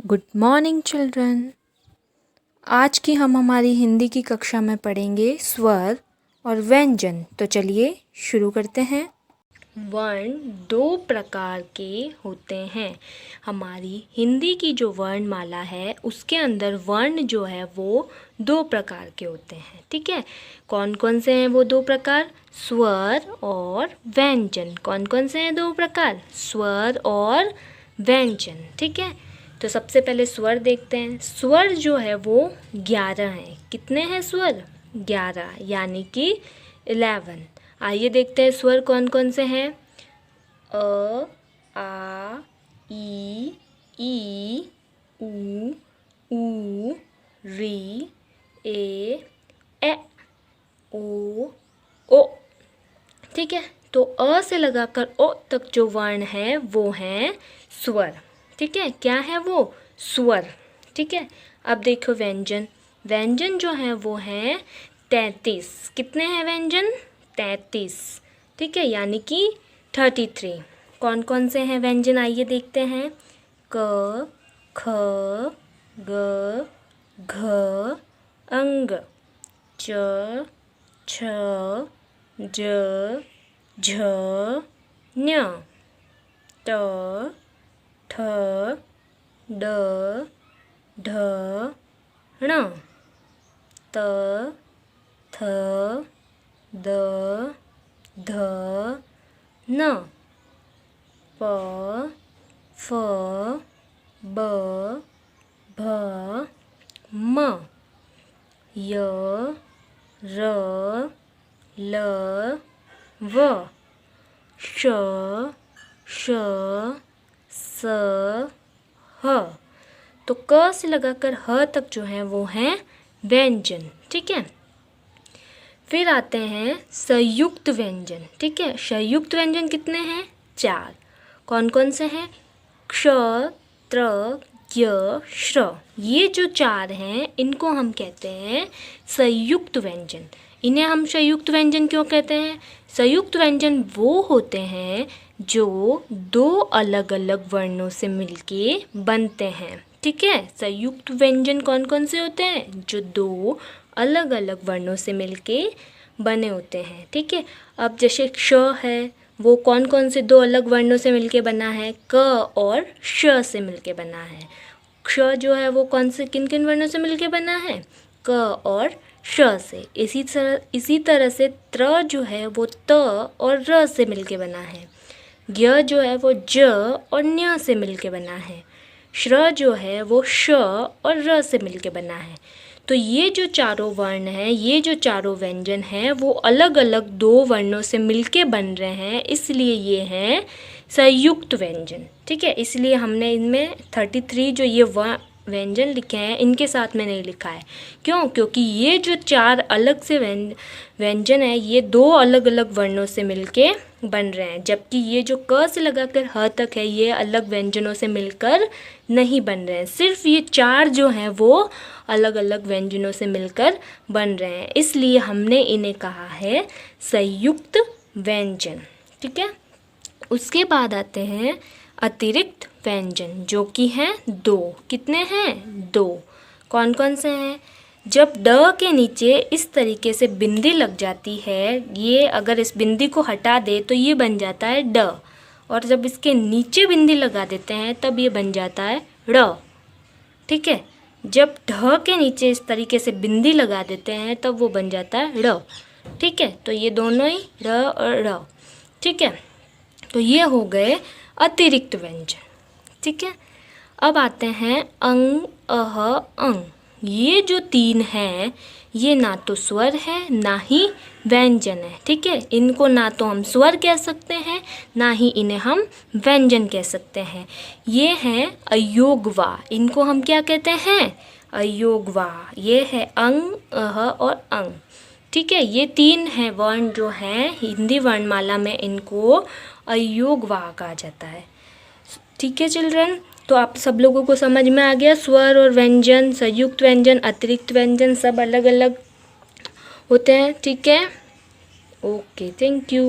Good morning children. आज की हम हमारी हिंदी की कक्षा में पढ़ेंगे स्वर और व्यंजन। तो चलिए शुरू करते हैं। वर्ण दो प्रकार के होते हैं। हमारी हिंदी की जो वर्णमाला है उसके अंदर वर्ण जो है वो दो प्रकार के होते हैं। ठीक है, कौन कौन से हैं वो दो प्रकार? स्वर और व्यंजन। कौन कौन से हैं दो प्रकार? स्वर और व्यंजन। ठीक है, तो सबसे पहले स्वर देखते हैं। स्वर जो है वो 11 हैं। कितने हैं स्वर? 11, यानी कि 11। आइए देखते हैं स्वर कौन कौन से हैं। अ, आ, ई, ऊ, री, ए, ओ। ठीक है, तो अ से लगाकर ओ तक जो वर्ण है वो हैं स्वर। ठीक है, क्या है वो? स्वर। ठीक है, अब देखो व्यंजन। व्यंजन जो है वो है 33। कितने हैं व्यंजन? 33। ठीक है, यानी कि 33। कौन कौन से हैं व्यंजन? आइए देखते हैं। क, ख, ग, घ, अंग, च, छ, ज, झ, ञ, ट, ठ, ड, ढ, ण, त, थ, द, ध, न, प, फ, ब, भ, म, य, र, ल, व, श, श, स, ह। तो क से लगाकर ह तक जो है वो हैं व्यंजन। ठीक है, फिर आते हैं संयुक्त व्यंजन। ठीक है, संयुक्त व्यंजन कितने हैं? 4। कौन कौन से हैं? क्ष, त्र, ज्ञ, श्र। ये जो 4 हैं इनको हम कहते हैं संयुक्त व्यंजन। इन्हें हम संयुक्त व्यंजन क्यों कहते हैं? संयुक्त व्यंजन वो होते हैं जो दो अलग अलग वर्णों से मिलके बनते हैं। ठीक है, संयुक्त व्यंजन कौन कौन से होते हैं? जो दो अलग अलग वर्णों से मिलके बने होते हैं। ठीक है, अब जैसे क्ष है वो कौन कौन से दो अलग वर्णों से मिलके बना है? क और श से मिलके बना है। क्ष जो है वो कौन से किन किन वर्णों से मिलके बना है? क और श से। इसी तरह से त्र जो है वो त और र से मिलके बना है। ज्ञ जो है वो ज और ञ से मिलके बना है। श्र जो है वो श और र से मिलके बना है। तो ये जो चारों वर्ण हैं, ये जो चारों व्यंजन हैं वो अलग अलग दो वर्णों से मिलके बन रहे हैं, इसलिए ये हैं संयुक्त व्यंजन। ठीक है, इसलिए हमने इनमें 33 जो ये व्यंजन लिखे हैं इनके साथ में नहीं लिखा है। क्यों? क्योंकि ये जो 4 अलग से व्यंजन है ये दो अलग अलग वर्णों से मिलके बन रहे हैं, जबकि ये जो क से लगाकर ह तक है ये अलग व्यंजनों से मिलकर नहीं बन रहे हैं। सिर्फ ये 4 जो हैं वो अलग अलग व्यंजनों से मिलकर बन रहे हैं, इसलिए हमने इन्हें कहा है संयुक्त व्यंजन। ठीक है, उसके बाद आते हैं अतिरिक्त व्यंजन जो कि हैं 2। कितने हैं? 2। कौन कौन से हैं? जब ड के नीचे इस तरीके से बिंदी लग जाती है, ये अगर इस बिंदी को हटा दे तो ये बन जाता है ड, और जब इसके नीचे बिंदी लगा देते हैं तब ये बन जाता है ड़। ठीक है, जब ढ के नीचे इस तरीके से बिंदी लगा देते हैं तब वो बन जाता है ड़। ठीक है, तो ये दोनों ही र और ड़। ठीक है, तो ये हो गए अतिरिक्त व्यंजन। ठीक है, अब आते हैं अंग, अह, अंग। ये जो 3 हैं ये ना तो स्वर है ना ही व्यंजन है। ठीक है, इनको ना तो हम स्वर कह सकते हैं ना ही इन्हें हम व्यंजन कह सकते हैं। ये हैं अयोगवा। इनको हम क्या कहते हैं? अयोगवा। ये है अंग, अह और अंग। ठीक है, ये 3 हैं वर्ण जो हैं हिंदी वर्णमाला में, इनको अयोगवा कहा जाता है। ठीक है चिल्ड्रन, तो आप सब लोगों को समझ में आ गया स्वर और व्यंजन, संयुक्त व्यंजन, अतिरिक्त व्यंजन सब अलग अलग होते हैं। ठीक है, ओके, थैंक यू।